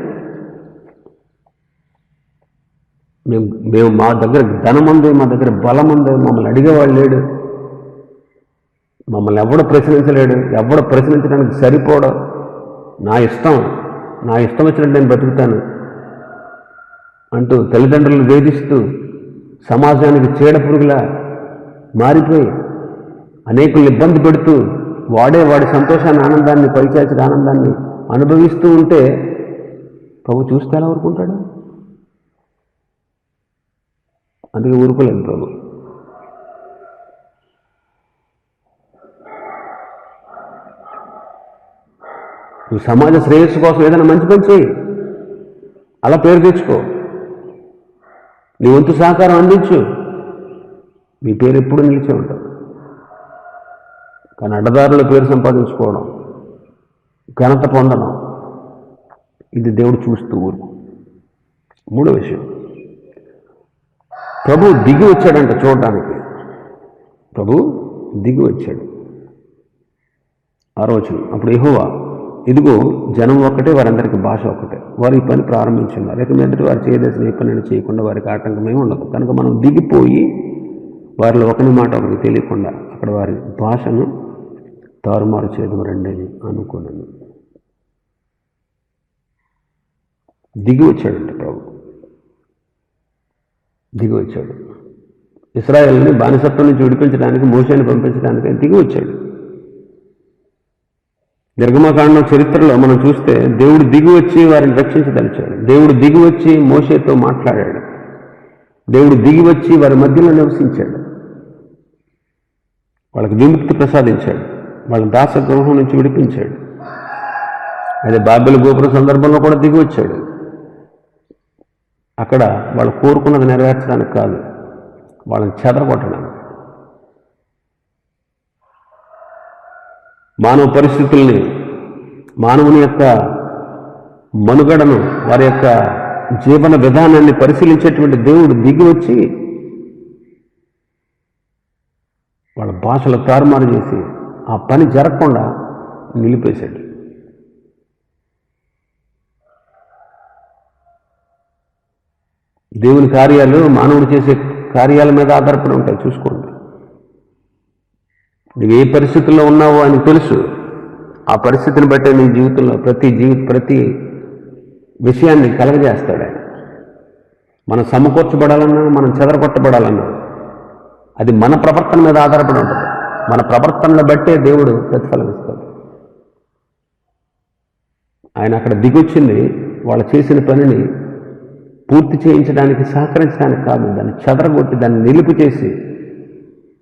మేము మా దగ్గర ధనం ఉంది, మా దగ్గర బలం ఉంది, మమ్మల్ని అడిగేవాడు లేడు, మమ్మల్ని ఎవడు ప్రశ్నించలేడు, ఎవడు ప్రశ్నించడానికి సరిపోడు, నా ఇష్టం వచ్చినట్టు నేను బతుకుతాను అంటూ తల్లిదండ్రులను వేధిస్తూ సమాజానికి చీడపురుగులా మారిపోయి అనేకుల్ని ఇబ్బంది పెడుతూ వాడి సంతోషాన్ని, ఆనందాన్ని, పైచాచిక ఆనందాన్ని అనుభవిస్తూ ఉంటే ప్రభు చూస్తే ఎలా ఊరుకుంటాడు? అందుకే ఊరుకోలేదు ప్రభు. నువ్వు సమాజ శ్రేయస్సు కోసం ఏదైనా మంచి పని చేయి, అలా పేరు తెచ్చుకో, నీ వంతు సహకారం అందించు, నీ పేరు ఎప్పుడు నిలిచే ఉంటావు. కానీ అడ్డదారుల పేరు సంపాదించుకోవడం, ఘనత పొందడం, ఇది దేవుడు చూస్తూ ఊరు. మూడో విషయం, ప్రభు దిగి వచ్చాడంట చూడడానికి. ప్రభు దిగి వచ్చాడు. 6వ వచనం, అప్పుడు యెహోవా, ఇదిగో జనం ఒక్కటే, వారందరికీ భాష ఒక్కటే, వారు ఈ పని ప్రారంభించున్నారు. ఇక మీదట వారు చేయదలసిన ఏ పని చేయకుండా వారికి ఆటంకమే ఉండదు. కనుక మనం దిగిపోయి వారిలో ఒకరి మాట ఒకరికి తెలియకుండా అక్కడ వారి భాషను తారుమారు చేయడం రండి అని అనుకున్నాను. దిగి వచ్చాడంటే ప్రభు దిగి వచ్చాడు. ఇశ్రాయేలుని బానిసత్వం నుంచి విడిపించడానికి, మోషేని పంపించడానికి దిగి వచ్చాడు. నిర్గమకాండం చరిత్రలో మనం చూస్తే దేవుడు దిగి వచ్చి వారిని రక్షించదలిచాడు. దేవుడు దిగి వచ్చి మోషేతో మాట్లాడాడు. దేవుడు దిగి వచ్చి వారి మధ్యలో నివసించాడు. వాళ్ళకి విముక్తి ప్రసాదించాడు. వాళ్ళ దాసగృహం నుంచి విడిపించాడు. అదే బాబెలు గోపురం సందర్భంలో కూడా దిగి వచ్చాడు. అక్కడ వాళ్ళు కోరుకున్నది నెరవేర్చడానికి కాదు, వాళ్ళని చెదరగొట్టడానికి. మానవ పరిస్థితుల్ని, మానవుని యొక్క మనుగడను, వారి యొక్క జీవన విధానాన్ని పరిశీలించేటువంటి దేవుడు దిగి వచ్చి వాళ్ళ భాషలు తారుమారు చేసి ఆ పని జరగకుండా నిలిపేశాడు. దేవుని కార్యాలు మానవుడు చేసే కార్యాల మీద ఆధారపడి ఉంటాయి. చూసుకోండి, నువ్వు ఏ పరిస్థితుల్లో ఉన్నావో అని తెలుసు. ఆ పరిస్థితిని బట్టే నీ జీవితంలో ప్రతి విషయాన్ని కలగజేస్తాడు ఆయన. మనం సమకూర్చబడాలన్నా, మనం చెదరగొట్టబడాలన్నా అది మన ప్రవర్తన మీద ఆధారపడి ఉంటుంది. మన ప్రవర్తనను బట్టే దేవుడు ప్రతిఫలం ఇస్తాడు. ఆయన అక్కడ దిగొచ్చింది వాళ్ళు చేసిన పనిని పూర్తి చేయించడానికి, సహకరించడానికి కాదు, దాన్ని చెదరగొట్టి దాన్ని నిలుపు చేసి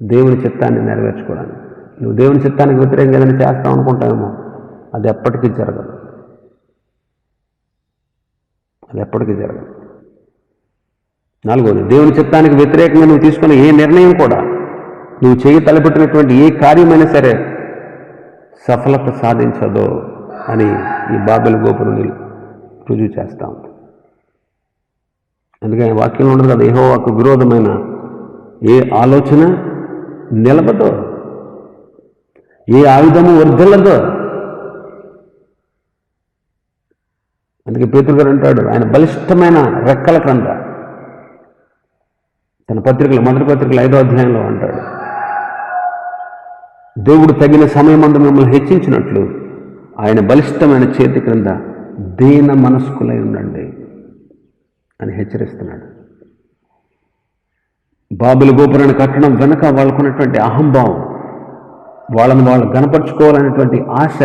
దేవుని చిత్తాన్ని నెరవేర్చుకోవడానికి. నువ్వు దేవుని చిత్తానికి వ్యతిరేకంగా ఏదైనా చేస్తావు అనుకుంటావేమో, అది ఎప్పటికీ జరగదు. అది ఎప్పటికీ జరగదు. 4వది, దేవుని చిత్తానికి వ్యతిరేకంగా నువ్వు తీసుకున్న ఏ నిర్ణయం కూడా, నువ్వు చేయి తలపెట్టినటువంటి ఏ కార్యమైనా సరే సఫలత సాధించదో అని ఈ బాబెలు గోపురం రుజువు చేస్తా ఉంది. అందుకని వాక్యంలో ఉండదు కదా, యెహోవాకు విరోధమైన ఏ ఆలోచన నిలబదో, ఏ ఆయుధము వర్ధిల్లదో. అందుకే పేతురు గారు అంటాడు, ఆయన బలిష్టమైన రెక్కల క్రింద, తన పత్రికలు, మొదటి పత్రికలు 5వ అధ్యాయంలో అంటాడు, దేవుడు తగిన సమయమందు మిమ్మల్ని హెచ్చించినట్లు ఆయన బలిష్టమైన చేతి క్రింద దీన మనస్కులై ఉండండి అని హెచ్చరిస్తున్నాడు. బాబెలు గోపురాన్ని కట్టడం వెనుక వాళ్ళకున్నటువంటి అహంభావం, వాళ్ళని వాళ్ళు గనపరుచుకోవాలనేటువంటి ఆశ,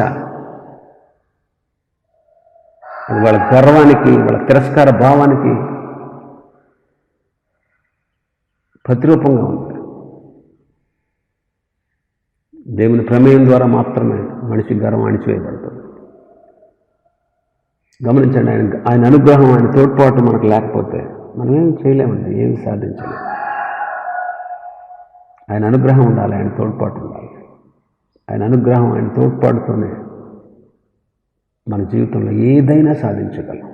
అది వాళ్ళ గర్వానికి, వాళ్ళ తిరస్కార భావానికి ప్రతిరూపంగా ఉంది. దేవుని ప్రమేయం ద్వారా మాత్రమే మనిషి గర్వం అణిచివేయబడుతుంది. గమనించండి, ఆయన అనుగ్రహం, ఆయన తోడ్పాటు మనకు లేకపోతే మనం ఏం చేయలేమండి, ఏమి సాధించలేము. ఆయన అనుగ్రహం ఉండాలి, ఆయన తోడ్పాటు ఉండాలి. ఆయన అనుగ్రహం, ఆయన తోడ్పాటుతోనే మన జీవితంలో ఏదైనా సాధించగలం.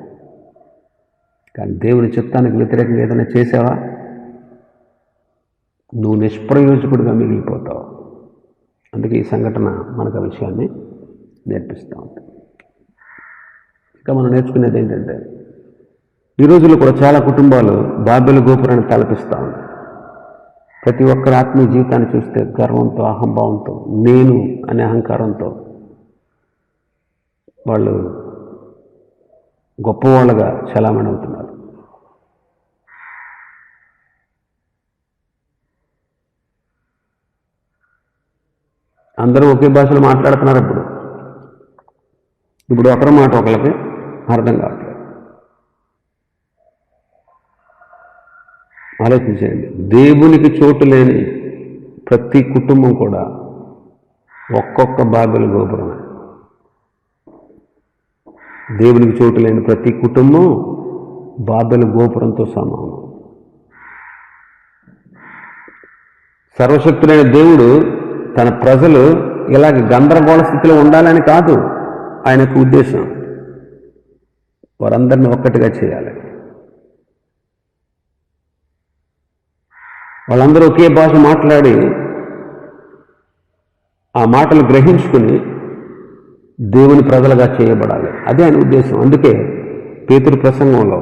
కానీ దేవుని చిత్తానికి వ్యతిరేకంగా ఏదైనా చేసావా, నువ్వు నిష్ప్రయోజకుడిగా మిగిలిపోతావు. అందుకే ఈ సంఘటన మనకు ఆ విషయాన్ని నేర్పిస్తూ ఉంటుంది. ఇంకా మనం నేర్చుకునేది ఏంటంటే, ఈ రోజుల్లో కూడా చాలా కుటుంబాలు బాబెలు గోపురాన్ని తలపిస్తూ ఉన్నాయి. ప్రతి ఒక్కరి ఆత్మీయ జీవితాన్ని చూస్తే గర్వంతో, అహంభావంతో, నేను అనే అహంకారంతో వాళ్ళు గొప్పవాళ్ళగా చలామణి అవుతున్నారు. అందరూ ఒకే భాషలో మాట్లాడుతున్నారు. ఇప్పుడు ఒకరి మాట ఒకరికి అర్థం కావట్లేదు. ఆలోచించండి, దేవునికి చోటు లేని ప్రతి కుటుంబం కూడా ఒక్కొక్క బాబెలు గోపురమే. దేవునికి చోటు లేని ప్రతి కుటుంబం బాబెలు గోపురంతో సమానం. సర్వశక్తులైన దేవుడు తన ప్రజలు ఇలాగ గందరగోళ స్థితిలో ఉండాలని కాదు ఆయనకు ఉద్దేశం. వారందరినీ ఒక్కటిగా చేయాలి. వాళ్ళందరూ ఒకే భాష మాట్లాడి ఆ మాటలు గ్రహించుకుని దేవుని ప్రజలుగా చేయబడాలి. అదే ఆయన ఉద్దేశం. అందుకే పేతురు ప్రసంగంలో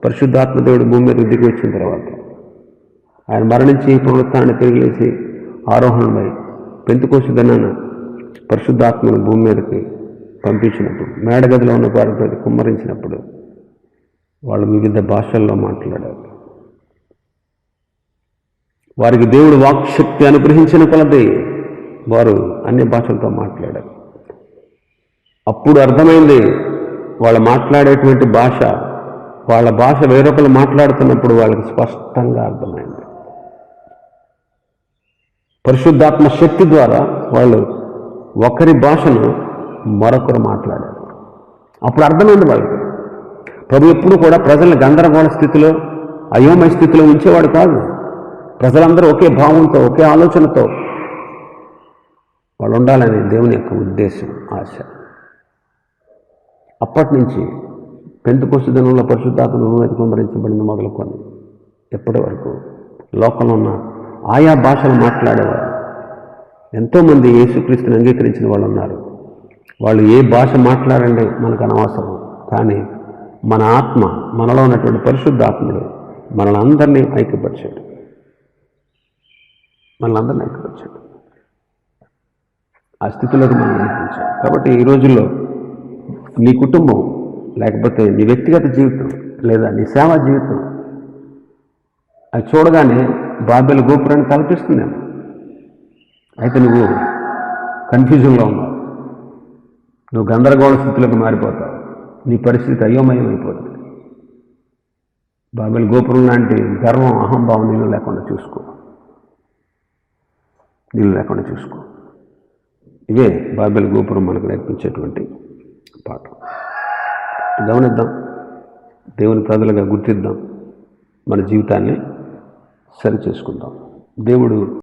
పరిశుద్ధాత్మ దేవుడు భూమి మీద దిగి వచ్చిన తర్వాత ఆయన మరణించి పునరుత్థానాన్ని తిరిగి లేచి ఆరోహణమై పెంతెకోస్తు దినాన పరిశుద్ధాత్మను భూమి మీదకి పంపించినప్పుడు, మేడగదిలో ఉన్న వారిపై కుమ్మరించినప్పుడు వాళ్ళు వివిధ భాషల్లో మాట్లాడారు. వారికి దేవుడు వాక్శక్తి అనుగ్రహించిన కొలది వారు అన్ని భాషలతో మాట్లాడారు. అప్పుడు అర్థమైంది వాళ్ళు మాట్లాడేటువంటి భాష, వాళ్ళ భాష వేరొకరు మాట్లాడుతున్నప్పుడు వాళ్ళకి స్పష్టంగా అర్థమైంది. పరిశుద్ధాత్మ శక్తి ద్వారా వాళ్ళు ఒకరి భాషను మరొకరు మాట్లాడారు. అప్పుడు అర్థమైంది వాళ్ళకి. ప్రభు ఎప్పుడు కూడా ప్రజలను గందరగోళ స్థితిలో, అయోమయ స్థితిలో ఉంచేవాడు కాదు. ప్రజలందరూ ఒకే భావంతో, ఒకే ఆలోచనతో వాళ్ళు ఉండాలని దేవుని యొక్క ఉద్దేశం, ఆశ. అప్పటి నుంచి పెంతెకోస్తు దినంలో పరిశుద్ధాత్మ భూమి మీద కుమ్మరించబడింది మొదలుకొని ఎప్పటి వరకు లోకంలో ఉన్న ఆయా భాషలు మాట్లాడేవారు ఎంతోమంది యేసుక్రీస్తుని అంగీకరించిన వాళ్ళు ఉన్నారు. వాళ్ళు ఏ భాష మాట్లాడండి మనకు అనవసరం, కానీ మన ఆత్మ, మనలో ఉన్నటువంటి పరిశుద్ధాత్ముడు మనల్ని అందరినీ ఐక్యపరిచాడు. ఆ స్థితిలోకి మనం నడిపించాడు. కాబట్టి ఈ రోజుల్లో నీ కుటుంబం, లేకపోతే నీ వ్యక్తిగత జీవితం, లేదా నీ సేవా జీవితం అది చూడగానే బాబెలు గోపురాన్ని కల్పిస్తుందేమో. అయితే నువ్వు కన్ఫ్యూజన్లో ఉన్నావు, నువ్వు గందరగోళ స్థితిలోకి మారిపోతావు, నీ పరిస్థితి అయోమయం అయిపోతుంది. బాబెలు గోపురం లాంటి గర్వం, అహంభావం నీళ్ళు లేకుండా చూసుకో. ఇవే బాబెలు గోపురం మనకు నేర్పించేటువంటి పాఠం. గమనిద్దాం, దేవుని ప్రజలుగా గుర్తిద్దాం, మన జీవితాన్ని సరి చేసుకుందాం. దేవుడు